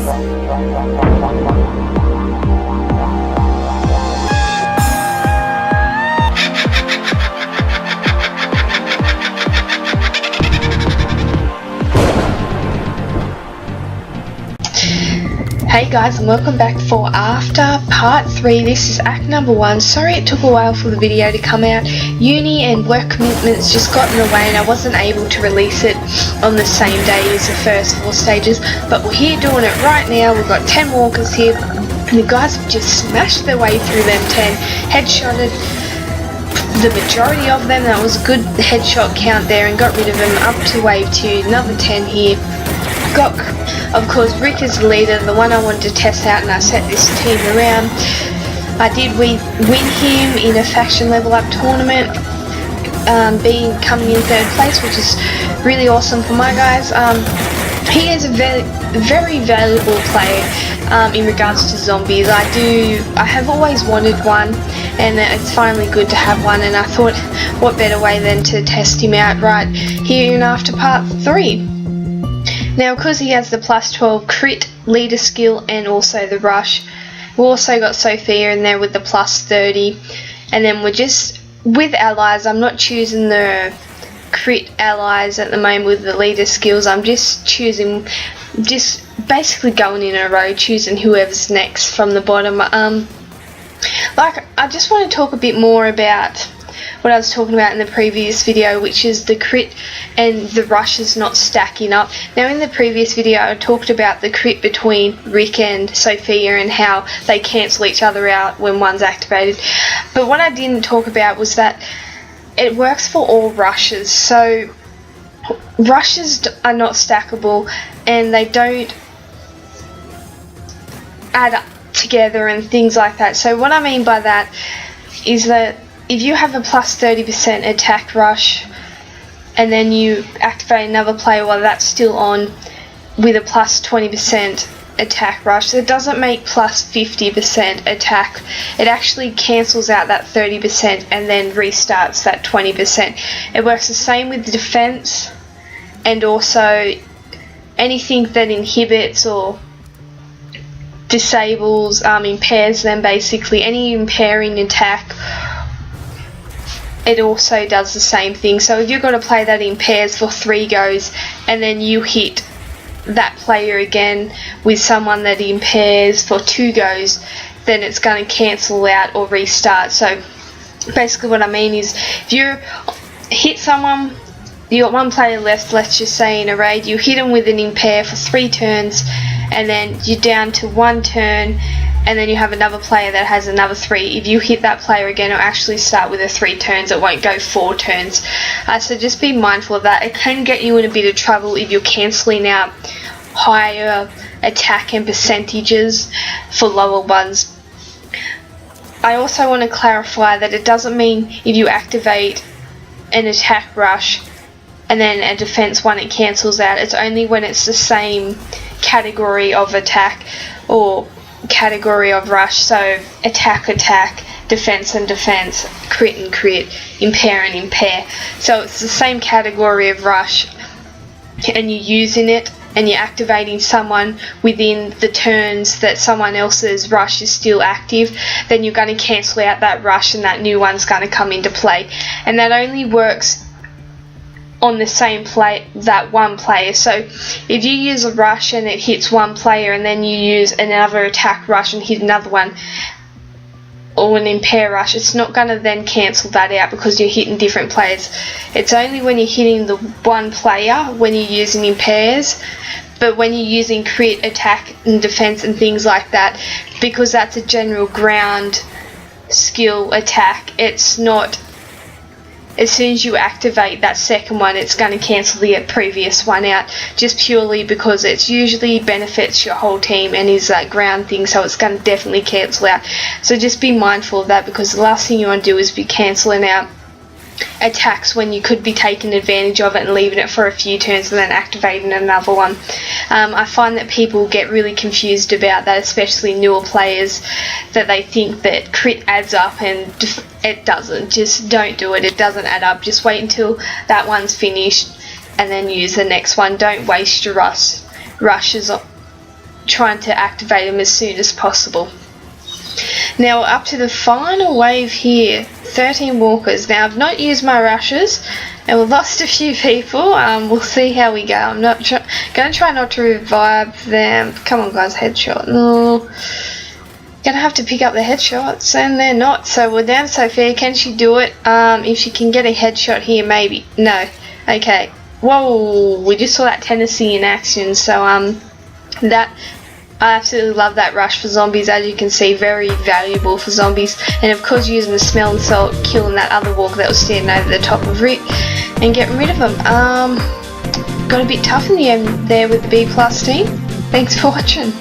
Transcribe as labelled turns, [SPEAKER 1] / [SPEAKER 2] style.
[SPEAKER 1] Hey guys, and welcome back for After Part 3. This is act number 1. Sorry it took a while for the video to come out. Uni and work commitments just got in the way and I wasn't able to release it on the same day as the first 4 stages. But we're here doing it right now. We've got 10 walkers here and the guys have just smashed their way through them 10. Headshotted the majority of them. That was a good headshot count there and got rid of them up to wave 2. Another 10 here. Got, of course, Rick is the leader, the one I wanted to test out, and I set this team around. I did win him in a faction level up tournament, coming in 3rd place, which is really awesome for my guys. He is a very valuable player in regards to zombies. I have always wanted one, and it's finally good to have one, and I thought what better way than to test him out right here in After Part 3. Now, because he has the plus 12 crit, leader skill, and also the rush, we also got Sophia in there with the plus 30. And then we're just, with allies, I'm not choosing the crit allies at the moment with the leader skills. I'm just basically going in a row, choosing whoever's next from the bottom. I just want to talk a bit more about what I was talking about in the previous video, which is the crit and the rushes not stacking up. Now, in the previous video I talked about the crit between Rick and Sophia and how they cancel each other out when one's activated, but what I didn't talk about was that it works for all rushes. So rushes are not stackable and they don't add up together and things like that. So what I mean by that is that if you have a plus 30% attack rush and then you activate another player while that's still on with a plus 20% attack rush, it doesn't make plus 50% attack. It actually cancels out that 30% and then restarts that 20%. It works the same with the defense and also anything that inhibits or disables, impairs them basically. Any impairing attack, it also does the same thing. So if you're going to play that in pairs for 3 goes and then you hit that player again with someone that impairs for 2 goes, then it's going to cancel out or restart. So basically what I mean is if you hit someone, you got 1 player left, let's just say in a raid, you hit them with an impair for 3 turns and then you're down to 1 turn and then you have another player that has another 3. If you hit that player again, it'll actually start with a 3 turns, it won't go 4 turns. So just be mindful of that. It can get you in a bit of trouble if you're cancelling out higher attack and percentages for lower ones. I also want to clarify that it doesn't mean if you activate an attack rush and then a defense one it cancels out. It's only when it's the same category of attack or category of rush, so attack, defense and defense, crit and crit, impair and impair. So it's the same category of rush and you're using it and you're activating someone within the turns that someone else's rush is still active, then you're going to cancel out that rush and that new one's going to come into play. And that only works on the same that one player. So if you use a rush and it hits 1 player and then you use another attack rush and hit another one, or an impair rush, it's not going to then cancel that out because you're hitting different players. It's only when you're hitting the 1 player when you're using impairs, but when you're using crit, attack and defense and things like that, because that's a general ground skill attack, it's not, as soon as you activate that second one, it's going to cancel the previous one out, just purely because it usually benefits your whole team and is that ground thing, so it's going to definitely cancel out. So just be mindful of that, because the last thing you want to do is be cancelling out attacks when you could be taking advantage of it and leaving it for a few turns and then activating another one. I find that people get really confused about that, especially newer players, that they think that crit adds up and it doesn't. Just don't do it, it doesn't add up. Just wait until that one's finished and then use the next one. Don't waste your rushes trying to activate them as soon as possible. Now we're up to the final wave here, 13 walkers. Now I've not used my rushes and we've lost a few people. We'll see how we go. I'm not going to try not to revive them. Come on guys, headshot. No. Gonna have to pick up the headshots and they're not. So we're down to Sophia. Can she do it? If she can get a headshot here, maybe. No. Okay. Whoa, we just saw that Tennessee in action. So that I absolutely love that rush for zombies. As you can see, very valuable for zombies. And of course using the smell and salt, killing that other walker that was standing over the top of Rick and getting rid of them. Got a bit tough in the end there with the B+ team. Thanks for watching.